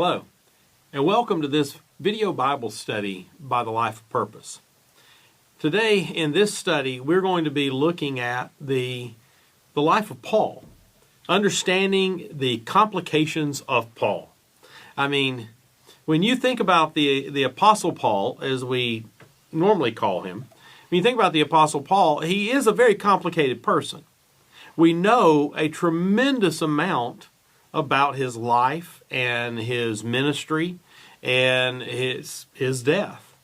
Hello, and welcome to this video Bible study by the Life of Purpose. Today, in this study, we're going to be looking at the life of Paul, understanding the complications of Paul. I mean, when you think about the Apostle Paul, as we normally call him, when you think about the Apostle Paul, he is a very complicated person. We know a tremendous amount about his life and his ministry and his death.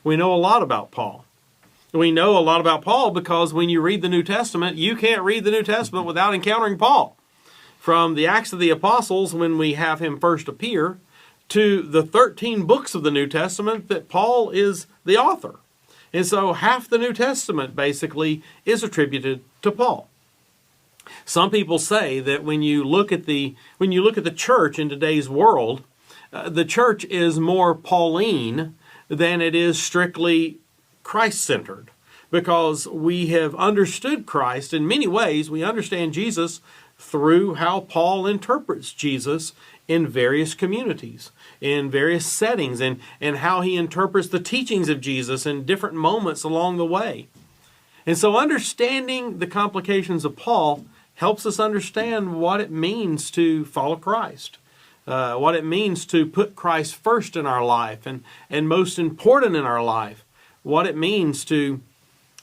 We know a lot about Paul. We know a lot about Paul because when you read the New Testament, you can't read the New Testament without encountering Paul. From the Acts of the Apostles, when we have him first appear, to the 13 books of the New Testament that Paul is the author. And so half the New Testament basically is attributed to Paul. Some people say that when you look at the church in today's world, the church is more Pauline than it is strictly Christ-centered, because we have understood Christ in many ways. We understand Jesus through how Paul interprets Jesus in various communities, in various settings, and how he interprets the teachings of Jesus in different moments along the way. And so understanding the complications of Paul helps us understand what it means to follow Christ, what it means to put Christ first in our life and most important in our life, what it means to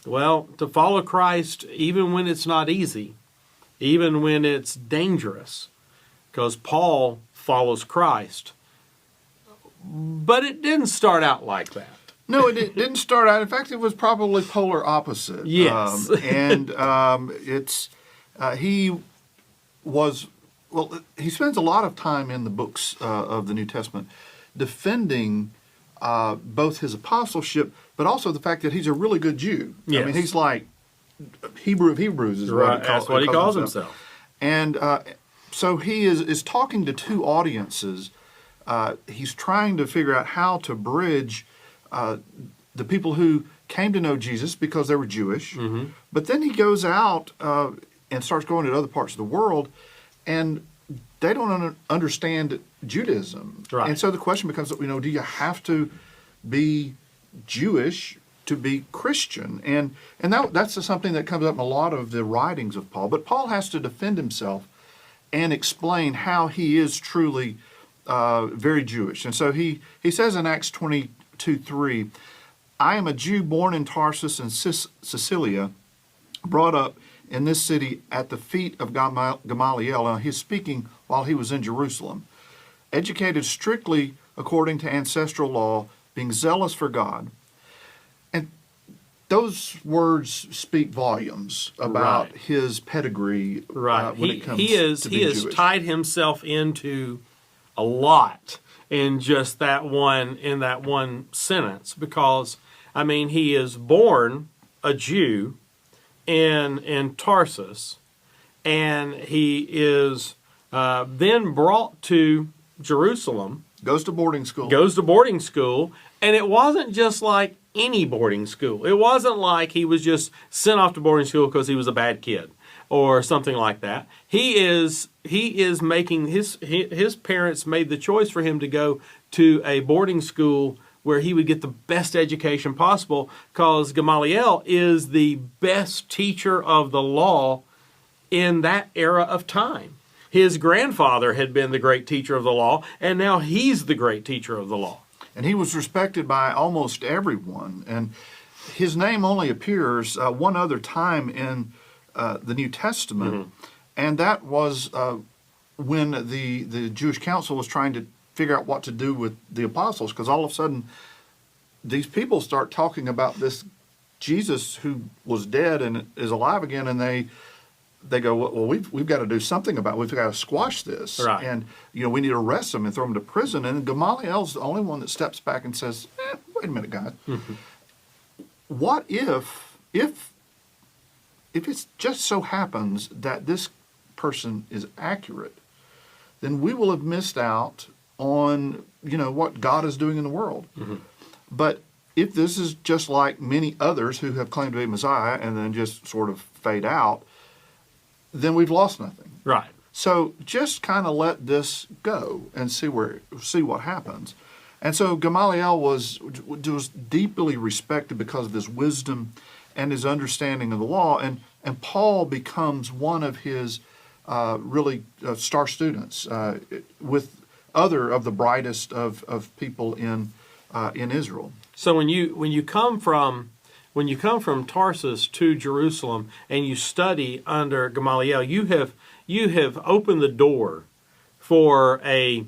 follow Christ even when it's not easy, even when it's dangerous, because Paul follows Christ. But it didn't start out like that. No, it didn't start out. In fact, it was probably polar opposite. Yes. He spends a lot of time in the books of the New Testament defending both his apostleship, but also the fact that he's a really good Jew. Yes. I mean, he's like Hebrew of Hebrews is Right. what That's what he calls himself. And so he is talking to two audiences. He's trying to figure out how to bridge the people who came to know Jesus because they were Jewish, but then he goes out and starts going to other parts of the world, and they don't understand Judaism. Right. And so the question becomes, do you have to be Jewish to be Christian? And that's something that comes up in a lot of the writings of Paul. But Paul has to defend himself and explain how he is truly very Jewish. And so he says in Acts 22:3, I am a Jew born in Tarsus in Cilicia, brought up in this city at the feet of Gamaliel. And he's speaking while he was in Jerusalem. Educated strictly according to ancestral law, being zealous for God. And those words speak volumes about his pedigree. Right. When it comes he to being has Jewish. tied himself into a lot in just that one sentence, because I mean, he is born a Jew in Tarsus, and he is then brought to Jerusalem. Goes to boarding school. And it wasn't just like any boarding school. It wasn't like he was just sent off to boarding school because he was a bad kid or something like that. He is making his parents made the choice for him to go to a boarding school where he would get the best education possible, because Gamaliel is the best teacher of the law in that era of time. His grandfather had been the great teacher of the law, and now he's the great teacher of the law. And he was respected by almost everyone. And his name only appears one other time in the New Testament, and that was when the Jewish council was trying to figure out what to do with the apostles, because all of a sudden these people start talking about this Jesus who was dead and is alive again, and they go, well, we've got to do something about it. We've got to squash this. Right. And, we need to arrest them and throw them to prison. And Gamaliel's the only one that steps back and says, wait a minute, guys. What if it just so happens that this person is accurate, then we will have missed out on, what God is doing in the world. But if this is just like many others who have claimed to be Messiah and then just sort of fade out, then we've lost nothing. Right. So just kind of let this go and see what happens. And so Gamaliel was deeply respected because of his wisdom and his understanding of the law. And Paul becomes one of his really star students with other of the brightest of people in Israel. So when you come from Tarsus to Jerusalem and you study under Gamaliel, you have opened the door for a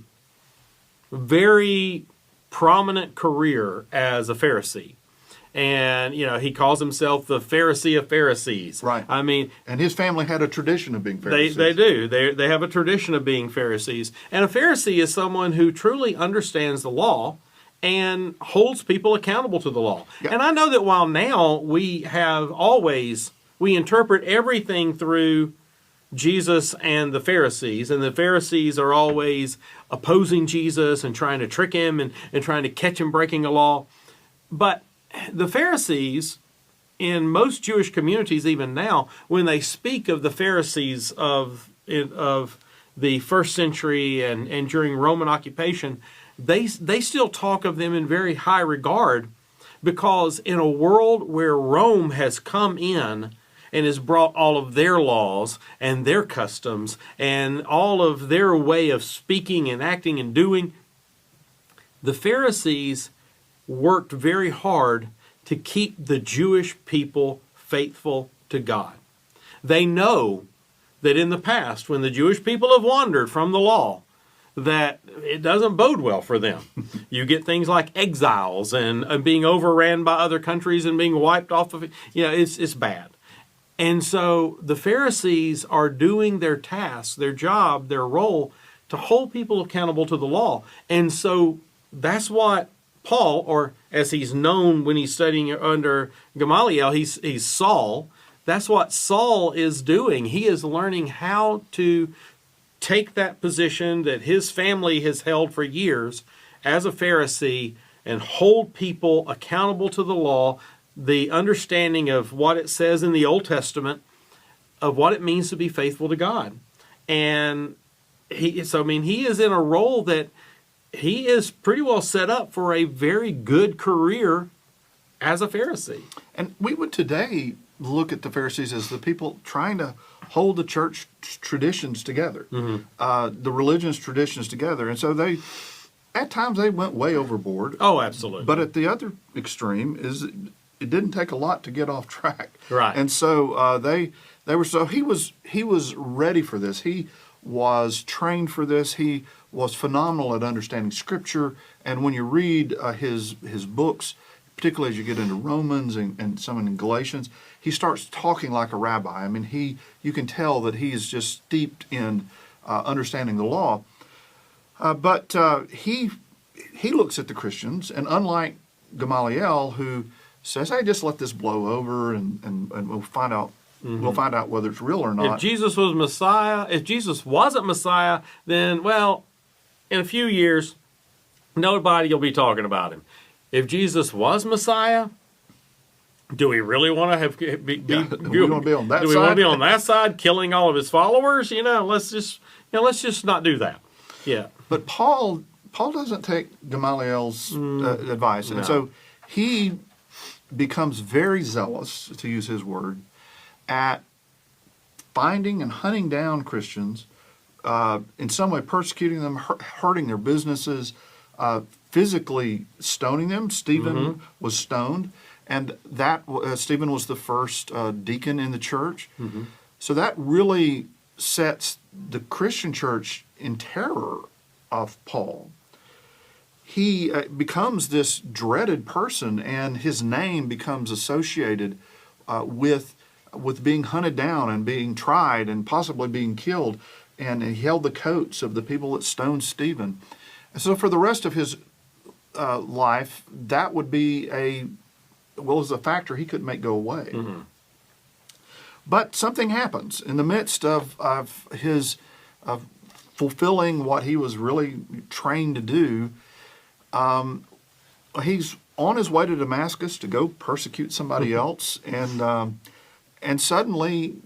very prominent career as a Pharisee. And, he calls himself the Pharisee of Pharisees. Right. I mean, and his family had a tradition of being Pharisees. They do. They have a tradition of being Pharisees. And a Pharisee is someone who truly understands the law and holds people accountable to the law. Yeah. And I know that while now we interpret everything through Jesus and the Pharisees are always opposing Jesus and trying to trick him and trying to catch him breaking a law. But the Pharisees, in most Jewish communities even now, when they speak of the Pharisees of the first century and during Roman occupation, they still talk of them in very high regard, because in a world where Rome has come in and has brought all of their laws and their customs and all of their way of speaking and acting and doing, the Pharisees worked very hard to keep the Jewish people faithful to God. They know that in the past, when the Jewish people have wandered from the law, that it doesn't bode well for them. You get things like exiles and being overran by other countries and being wiped off of, it's bad. And so the Pharisees are doing their task, their job, their role to hold people accountable to the law. And so that's what Paul, or as he's known when he's studying under Gamaliel, he's Saul. That's what Saul is doing. He is learning how to take that position that his family has held for years as a Pharisee and hold people accountable to the law, the understanding of what it says in the Old Testament, of what it means to be faithful to God. And he is in a role that he is pretty well set up for a very good career as a Pharisee. And we would today look at the Pharisees as the people trying to hold the church traditions together, the religion's traditions together. And so at times they went way overboard. Oh, absolutely. But at the other extreme is it didn't take a lot to get off track. Right. And so he was ready for this. He was trained for this. He was phenomenal at understanding Scripture. And when you read his books, particularly as you get into Romans and some in Galatians, he starts talking like a rabbi. I mean, you can tell that he is just steeped in understanding the law. But he looks at the Christians, and unlike Gamaliel, who says, "Hey, just let this blow over, and we'll find out." We'll find out whether it's real or not. If Jesus was Messiah, if Jesus wasn't Messiah, then, well, in a few years, nobody will be talking about him. If Jesus was Messiah, do we really want to we want to be on that do we side? want to be on that side, killing all of his followers? Let's just not do that. Yeah. But Paul doesn't take Gamaliel's advice, and No. so he becomes very zealous, to use his word, at finding and hunting down Christians, in some way persecuting them, hurting their businesses, physically stoning them. Stephen was stoned, and that Stephen was the first deacon in the church. So that really sets the Christian church in terror of Paul. He becomes this dreaded person, and his name becomes associated with being hunted down and being tried and possibly being killed. And he held the coats of the people that stoned Stephen. And so for the rest of his life, that would be a factor he couldn't make go away. But something happens in the midst of his fulfilling what he was really trained to do. He's on his way to Damascus to go persecute somebody else, and suddenly,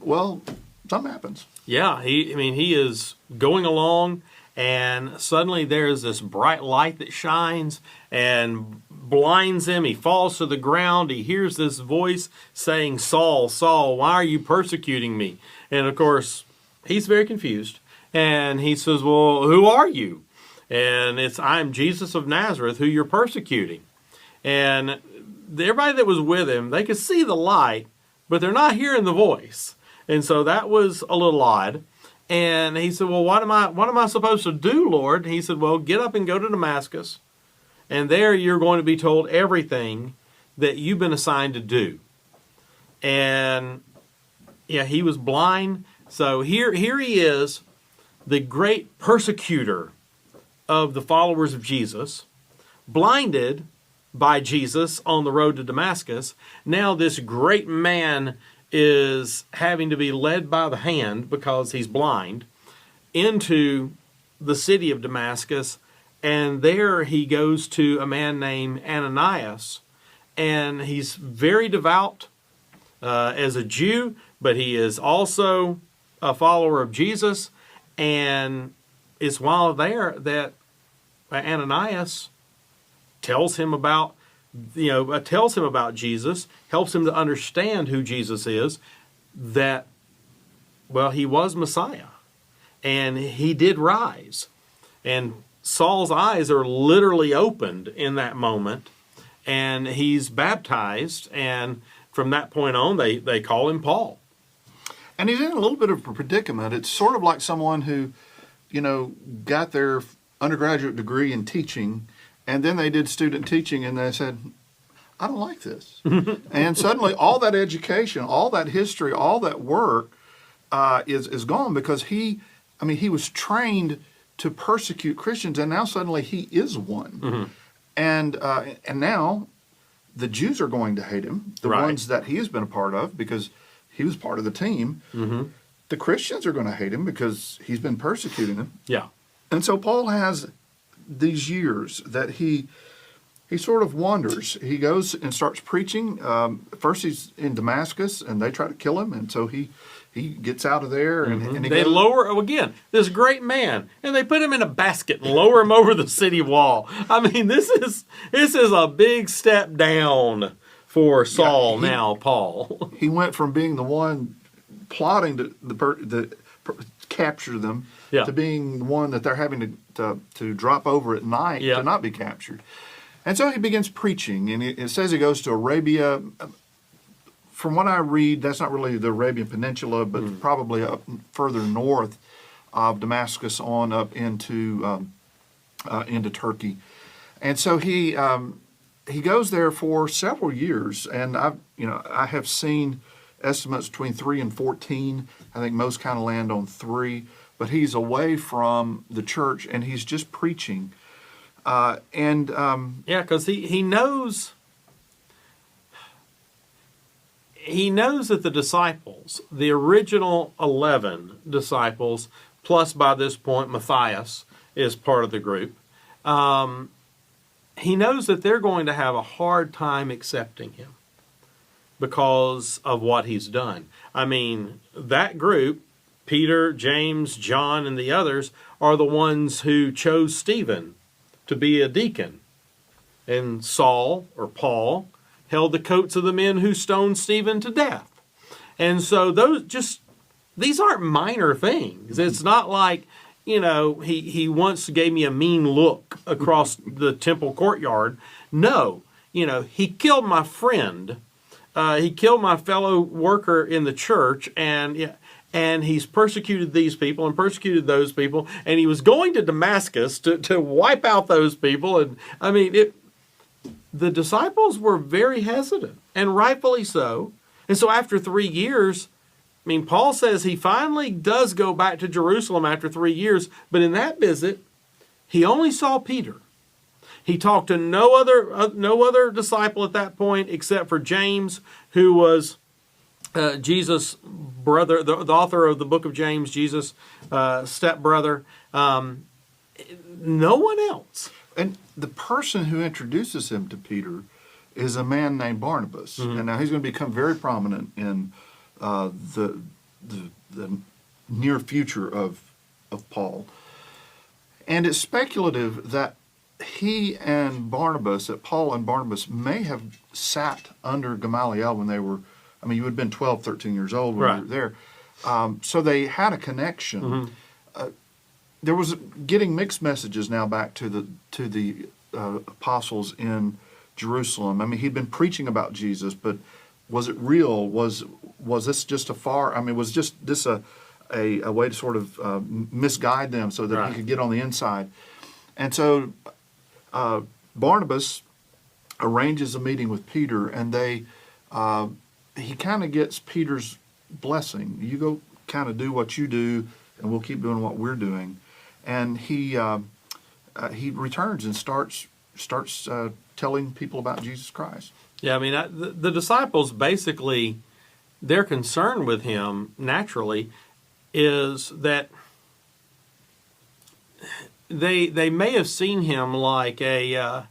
something happens. Yeah, he is going along, and suddenly there's this bright light that shines and blinds him. He falls to the ground. He hears this voice saying, "Saul, Saul, why are you persecuting me?" And of course, he's very confused. And he says, "Well, who are you?" And "I'm Jesus of Nazareth, who you're persecuting." And everybody that was with him, they could see the light, but they're not hearing the voice. And so that was a little odd. And he said, "Well, what am I supposed to do, Lord?" And he said, "Well, get up and go to Damascus, and there you're going to be told everything that you've been assigned to do." And yeah, he was blind. So here he is, the great persecutor of the followers of Jesus, blinded by Jesus on the road to Damascus. Now this great man is having to be led by the hand, because he's blind, into the city of Damascus. And there he goes to a man named Ananias. And he's very devout as a Jew, but he is also a follower of Jesus. And it's while there that Ananias tells him about Jesus, helps him to understand who Jesus is, that, well, he was Messiah, and he did rise. And Saul's eyes are literally opened in that moment, and he's baptized, and from that point on, they call him Paul. And he's in a little bit of a predicament. It's sort of like someone who, got their undergraduate degree in teaching, and then they did student teaching, and they said, "I don't like this." And suddenly all that education, all that history, all that work is gone, because he was trained to persecute Christians, and now suddenly he is one. Mm-hmm. And now the Jews are going to hate him, the Right. ones that he has been a part of, because he was part of the team. Mm-hmm. The Christians are going to hate him because he's been persecuting them. Yeah. And so Paul has these years that he sort of wanders. He goes and starts preaching. First he's in Damascus, and they try to kill him, and so he gets out of there, and, and he They goes, lower, again, this great man, and they put him in a basket and lower him over the city wall. I mean, this is a big step down for Saul, now Paul. he went from being the one plotting to capture them, Yeah. to being the one that they're having to drop over at night, Yeah. to not be captured. And so he begins preaching, and it says he goes to Arabia. From what I read, that's not really the Arabian Peninsula, but probably up further north of Damascus on up into Turkey. And so he goes there for several years, and I have seen estimates between 3 and 14. I think most kind of land on 3, but he's away from the church, and he's just preaching. Yeah, because he knows that the disciples, the original 11 disciples, plus by this point Matthias is part of the group, he knows that they're going to have a hard time accepting him because of what he's done. I mean, that group, Peter, James, John, and the others, are the ones who chose Stephen to be a deacon. And Saul, or Paul, held the coats of the men who stoned Stephen to death. And so these aren't minor things. It's not like, he once gave me a mean look across the temple courtyard. No, he killed my friend. He killed my fellow worker in the church, and he's persecuted these people and persecuted those people, and he was going to Damascus to wipe out those people. And I mean, the disciples were very hesitant, and rightfully so. And so after 3 years, Paul says he finally does go back to Jerusalem after 3 years, but in that visit, he only saw Peter. He talked to no other disciple at that point except for James, who was Jesus' brother, the author of the book of James, Jesus' stepbrother. No one else. And the person who introduces him to Peter is a man named Barnabas. And now he's going to become very prominent in the the near future of Paul. And it's speculative that Paul and Barnabas may have sat under Gamaliel when they were, I mean, you would have been 12, 13 years old when you were there. So they had a connection. There was getting mixed messages now back to the apostles in Jerusalem. I mean, he'd been preaching about Jesus, but was it real? Was this just was just this a way to sort of misguide them so that he could get on the inside? And so Barnabas arranges a meeting with Peter, and he kind of gets Peter's blessing. You go kind of do what you do, and we'll keep doing what we're doing. And he returns and starts telling people about Jesus Christ. Yeah, I mean, the disciples basically, their concern with him naturally is that they may have seen him like if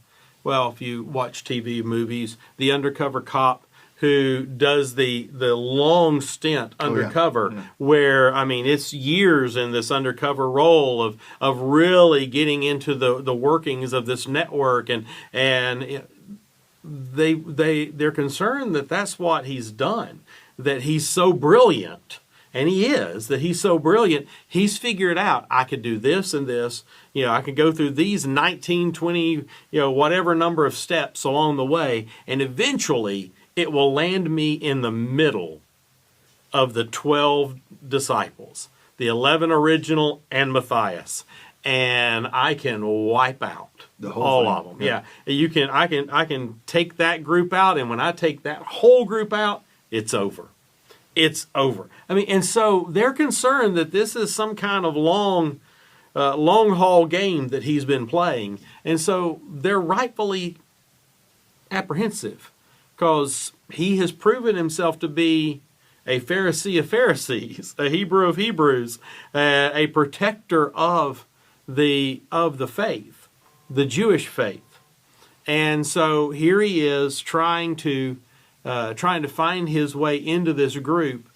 you watch TV movies, the undercover cop who does the long stint undercover, where, I mean, it's years in this undercover role of really getting into the workings of this network, and they're concerned that that's what he's done, that he's so brilliant. And he is, that he's so brilliant, he's figured out, I could do this and this, I could go through these 19, 20, whatever number of steps along the way, and eventually it will land me in the middle of the 12 disciples, the 11 original and Matthias, and I can wipe out all of them. Yeah. I can take that group out, and when I take that whole group out, it's over. It's over. I mean, and so they're concerned that this is some kind of long haul game that he's been playing. And so they're rightfully apprehensive because he has proven himself to be a Pharisee of Pharisees, a Hebrew of Hebrews, a protector of the faith, the Jewish faith. And so here he is trying to find his way into this group,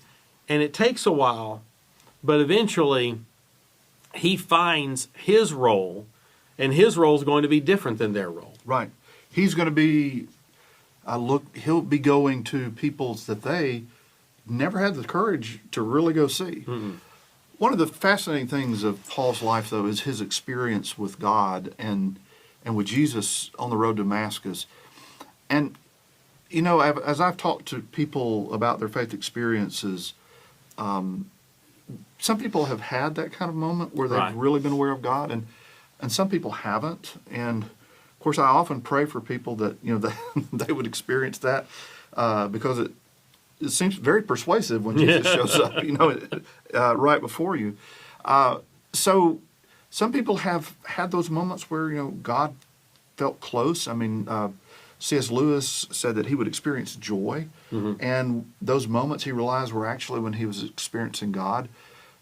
and it takes a while, but eventually he finds his role, and his role is going to be different than their role. Right. He's going to be, he'll be going to peoples that they never had the courage to really go see. Mm-hmm. One of the fascinating things of Paul's life, though, is his experience with God and with Jesus on the road to Damascus. And as I've talked to people about their faith experiences, some people have had that kind of moment where they've really been aware of God, and some people haven't. And of course, I often pray for people that they would experience that because it seems very persuasive when Jesus shows up, right before you. So some people have had those moments where God felt close. I mean. C.S. Lewis said that he would experience joy, and those moments he realized were actually when he was experiencing God.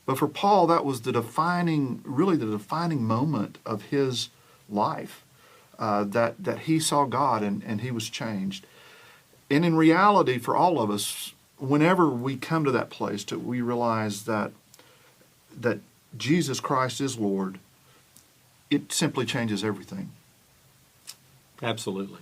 But for Paul, that was the defining moment of his life, that he saw God and he was changed. And in reality, for all of us, whenever we come to that place, we realize that Jesus Christ is Lord, it simply changes everything. Absolutely.